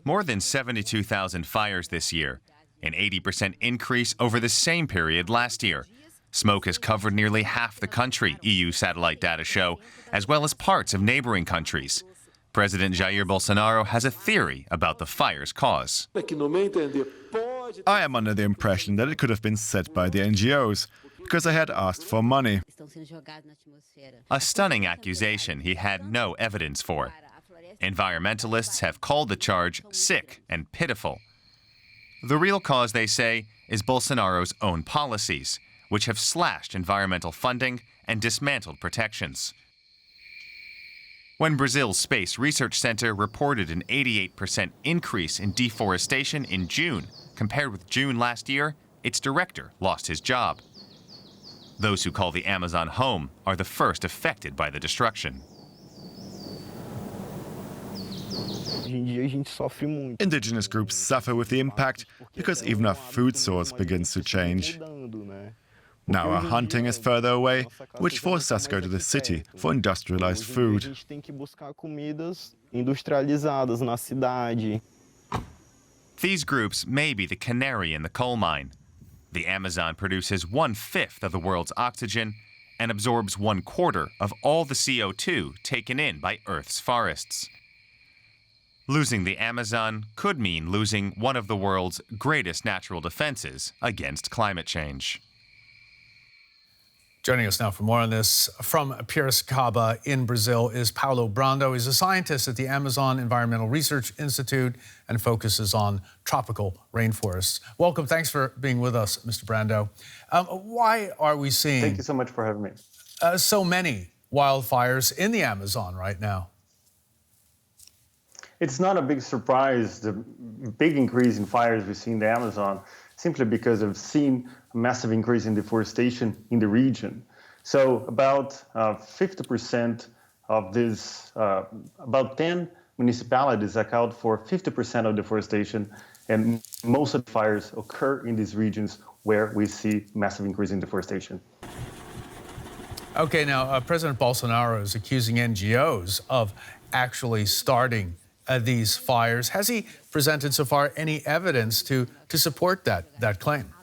More than 72,000 fires this year, an 80% increase over the same period last year. Smoke has covered nearly half the country, EU satellite data show, as well as parts of neighboring countries. President Jair Bolsonaro has a theory about the fire's cause. I am under the impression that it could have been set by the NGOs, because I had asked for money. A stunning accusation he had no evidence for. Environmentalists have called the charge sick and pitiful. The real cause, they say, is Bolsonaro's own policies, which have slashed environmental funding and dismantled protections. When Brazil's Space Research Center reported an 88% increase in deforestation in June compared with June last year, its director lost his job. Those who call the Amazon home are the first affected by the destruction. Indigenous groups suffer with the impact because even our food source begins to change. Now our hunting is further away, which forces us to go to the city for industrialized food. These groups may be the canary in the coal mine. The Amazon produces 1/5 of the world's oxygen and absorbs 1/4 of all the CO2 taken in by Earth's forests. Losing the Amazon could mean losing one of the world's greatest natural defenses against climate change. Joining us now for more on this from Piracicaba in Brazil is Paulo Brando. He's a scientist at the Amazon Environmental Research Institute and focuses on tropical rainforests. Welcome. Thanks for being with us, Mr. Brando. Why are we seeing Thank you so much for having me. So many wildfires in the Amazon right now? It's not a big surprise, the big increase in fires we see in the Amazon, simply because I've seen a massive increase in deforestation in the region. So about 50% of this, about 10 municipalities account for 50% of deforestation, and most of the fires occur in these regions where we see massive increase in deforestation. Okay, now President Bolsonaro is accusing NGOs of actually starting these fires. Has he presented so far any evidence to support that claim?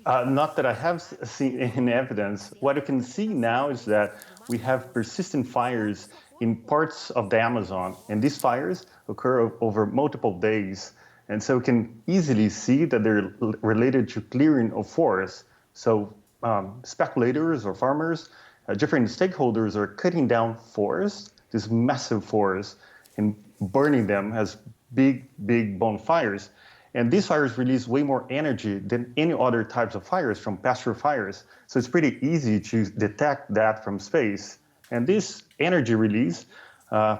Not that I have seen any evidence. What you can see now is that we have persistent fires in parts of the Amazon, and these fires occur over multiple days. And so we can easily see that they're related to clearing of forests. So speculators or farmers, different stakeholders are cutting down forests, these massive forests, and burning them as big bonfires. And these fires release way more energy than any other types of fires from pasture fires. So it's pretty easy to detect that from space. And this energy release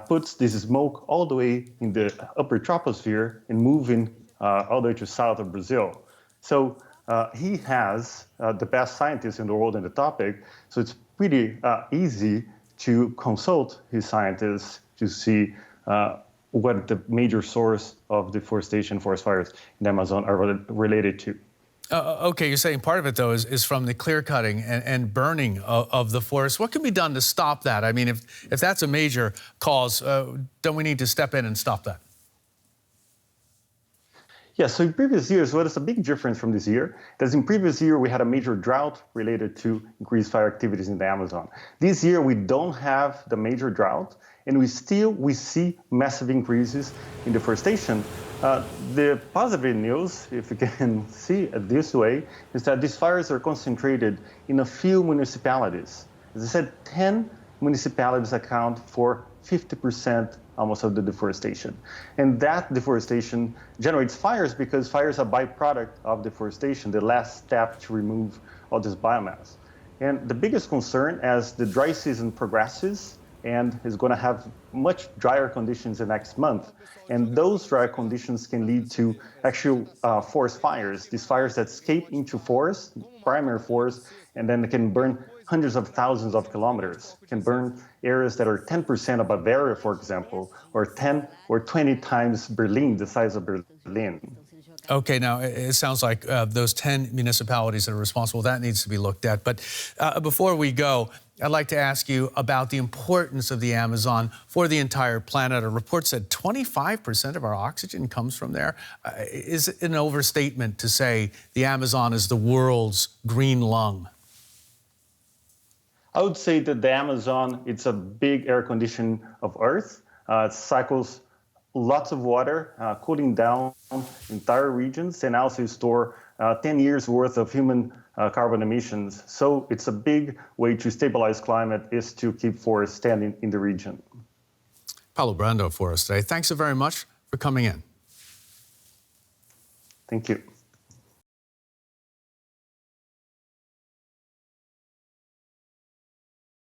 puts this smoke all the way in the upper troposphere and moving all the way to south of Brazil. So he has the best scientists in the world on the topic. So it's pretty easy to consult his scientists to see what the major source of deforestation, forest fires in the Amazon are related to. Okay, you're saying part of it, though, is from the clear cutting and burning of the forest. What can be done to stop that? I mean, if that's a major cause, don't we need to step in and stop that? Yeah, so in previous years, what is a big difference from this year? That in previous year, we had a major drought related to increased fire activities in the Amazon. This year, we don't have the major drought, and we see massive increases in deforestation. The positive news, if you can see it this way, is that these fires are concentrated in a few municipalities. As I said, 10 municipalities account for 50% almost of the deforestation. And that deforestation generates fires because fires are a byproduct of deforestation, the last step to remove all this biomass. And the biggest concern as the dry season progresses and is going to have much drier conditions the next month. And those dry conditions can lead to actual forest fires, these fires that escape into forests, primary forests, and then they can burn hundreds of thousands of kilometers, can burn areas that are 10% of Bavaria, for example, or 10 or 20 times Berlin, the size of Berlin. Okay, now it sounds like those 10 municipalities that are responsible, that needs to be looked at. But before we go, I'd like to ask you about the importance of the Amazon for the entire planet. A report said 25% of our oxygen comes from there. Is it an overstatement to say the Amazon is the world's green lung? I would say that the Amazon, it's a big air condition of Earth. It cycles lots of water, cooling down entire regions, and also store 10 years worth of human carbon emissions. So it's a big way to stabilize climate is to keep forests standing in the region. Paulo Brando for us today. Thanks so very much for coming in. Thank you.